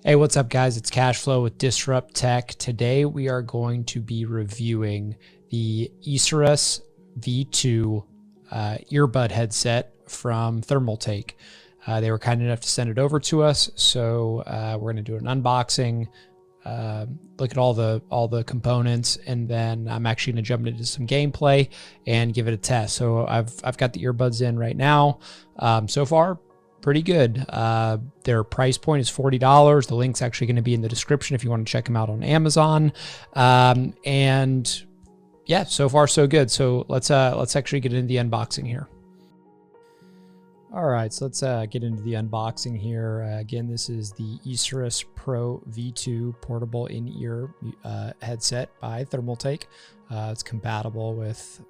Hey, what's up guys? It's Cashflow with Disrupt Tech. Today we are going to be reviewing the Isurus V2 earbud headset from Thermaltake. They were kind enough to send it over to us, so we're going to do an unboxing, look at all the components, and then I'm actually going to jump into some gameplay and give it a test. So I've got the earbuds in right now. So far, pretty good. Their price point is $40. The link's actually going to be in the description if you want to check them out on Amazon. And yeah, so far so good. So let's actually get into the unboxing here. All right, so let's get into the unboxing here. Again, this is the Isurus Pro V2 portable in-ear headset by Thermaltake. It's compatible with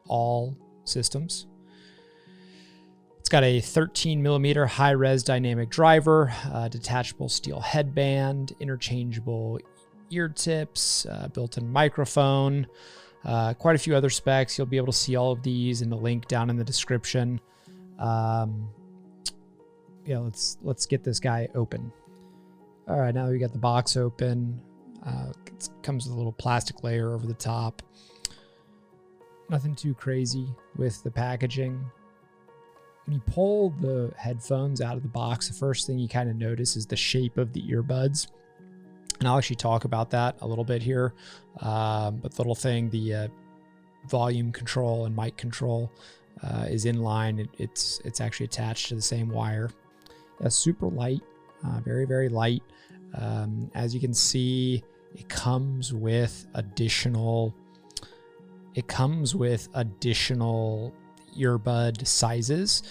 all systems. It's got a 13mm high-res dynamic driver, detachable steel headband, interchangeable ear tips, built-in microphone, quite a few other specs. You'll be able to see all of these in the link down in the description. Yeah, let's get this guy open. All right, now that we got the box open, it comes with a little plastic layer over the top. Nothing too crazy with the packaging. When you pull the headphones out of the box, the first thing you kind of notice is the shape of the earbuds. And I'll actually talk about that a little bit here. But the little thing, the volume control and mic control is in line. It's actually attached to the same wire. Super light, very, very light. As you can see, it comes with additional earbud sizes.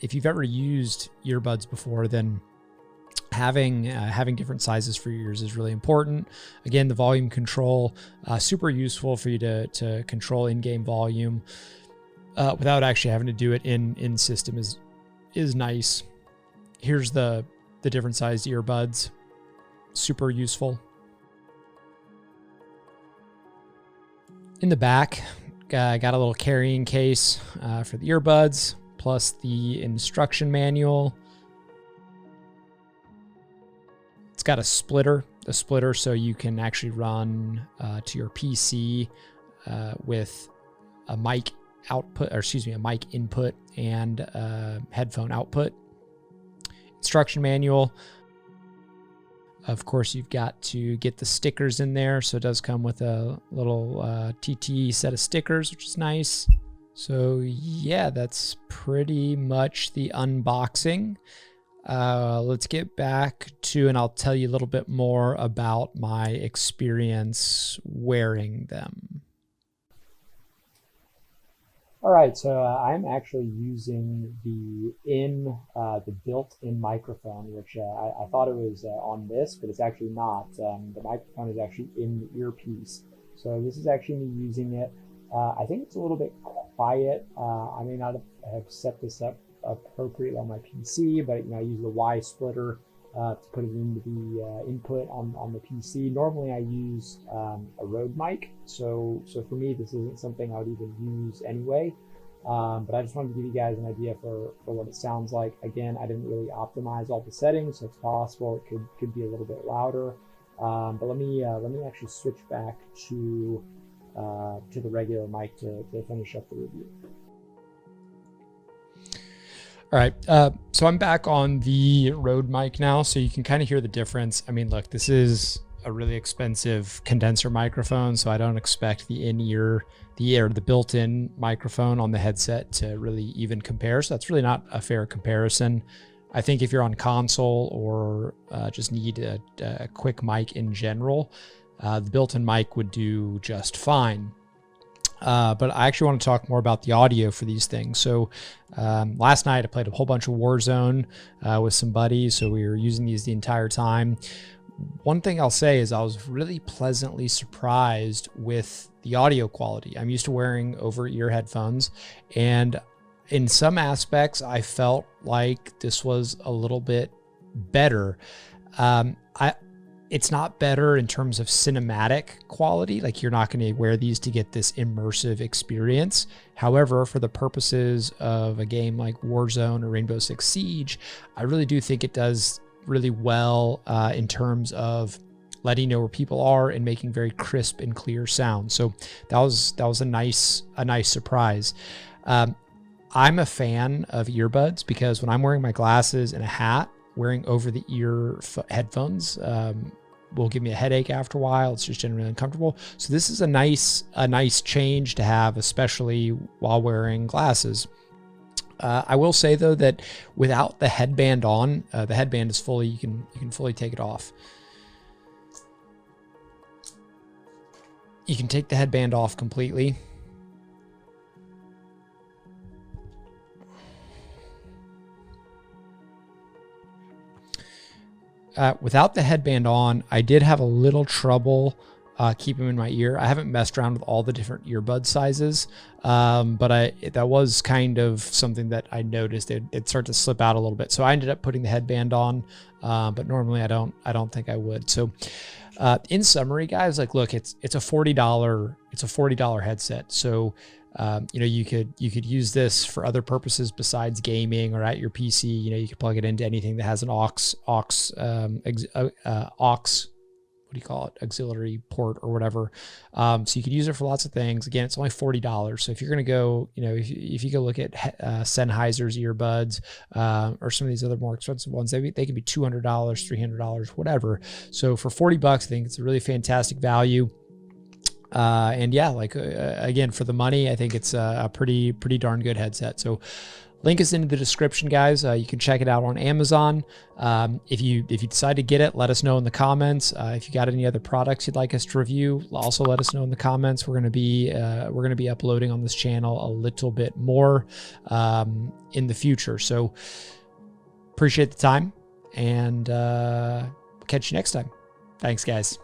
If you've ever used earbuds before, then having different sizes for your ears is really important. Again, the volume control, super useful for you to control in-game volume without actually having to do it in system is nice. Here's the different sized earbuds, super useful. In the back, got a little carrying case for the earbuds, plus the instruction manual. It's got a splitter so you can actually run to your PC with a mic output, or excuse me, a mic input and headphone output. Instruction manual. Of course, you've got to get the stickers in there. So it does come with a little TT set of stickers, which is nice. So yeah, that's pretty much the unboxing. Let's get back to, and I'll tell you a little bit more about my experience wearing them. All right, so I'm actually using the built-in microphone, which I thought it was on this, but it's actually not. The microphone is actually in the earpiece. So this is actually me using it. I think it's a little bit quiet. I may not have set this up appropriately on my PC, but I use the Y splitter to put it into the input on the PC. Normally I use a Rode mic, so for me this isn't something I would even use anyway. But I just wanted to give you guys an idea for what it sounds like. Again, I didn't really optimize all the settings, so it's possible it could be a little bit louder. But let me actually switch back to the regular mic to finish up the review. All right, so I'm back on the Rode mic now, so you can kind of hear the difference. I mean, look, this is a really expensive condenser microphone, so I don't expect the built-in microphone on the headset to really even compare. So that's really not a fair comparison. I think if you're on console or just need a quick mic in general, the built-in mic would do just fine. But I actually want to talk more about the audio for these things. So last night I played a whole bunch of Warzone with some buddies, so we were using these the entire time. One thing I'll say is I was really pleasantly surprised with the audio quality. I'm used to wearing over-ear headphones, and in some aspects I felt like this was a little bit better. It's not better in terms of cinematic quality. Like, you're not going to wear these to get this immersive experience. However, for the purposes of a game like Warzone or Rainbow Six Siege, I really do think it does really well in terms of letting you know where people are and making very crisp and clear sound. So that was a nice surprise. I'm a fan of earbuds because when I'm wearing my glasses and a hat, wearing over the ear headphones will give me a headache after a while. It's just generally uncomfortable. So this is a nice change to have, especially while wearing glasses. I will say though that without the headband on, the headband is fully, you can fully take it off. You can take the headband off completely. Without the headband on, I did have a little trouble keeping them in my ear. I haven't messed around with all the different earbud sizes, but that was kind of something that I noticed. It'd start to slip out a little bit. So I ended up putting the headband on, but normally I don't think I would. So in summary, guys, like, look, it's a $40 headset. So you know, you could use this for other purposes besides gaming or at your PC. You know, you could plug it into anything that has an aux, what do you call it? Auxiliary port or whatever. So you could use it for lots of things. Again, it's only $40. So if you're going to go, you know, if you go look at Sennheiser's earbuds or some of these other more expensive ones, they can be $200, $300, whatever. So for $40, I think it's a really fantastic value. And yeah, like again, for the money, I think it's a pretty darn good headset. So link is in the description, guys. You can check it out on Amazon. If you decide to get it, let us know in the comments. If you got any other products you'd like us to review, also let us know in the comments. We're gonna be uploading on this channel a little bit more in the future. So appreciate the time, and catch you next time. Thanks, guys.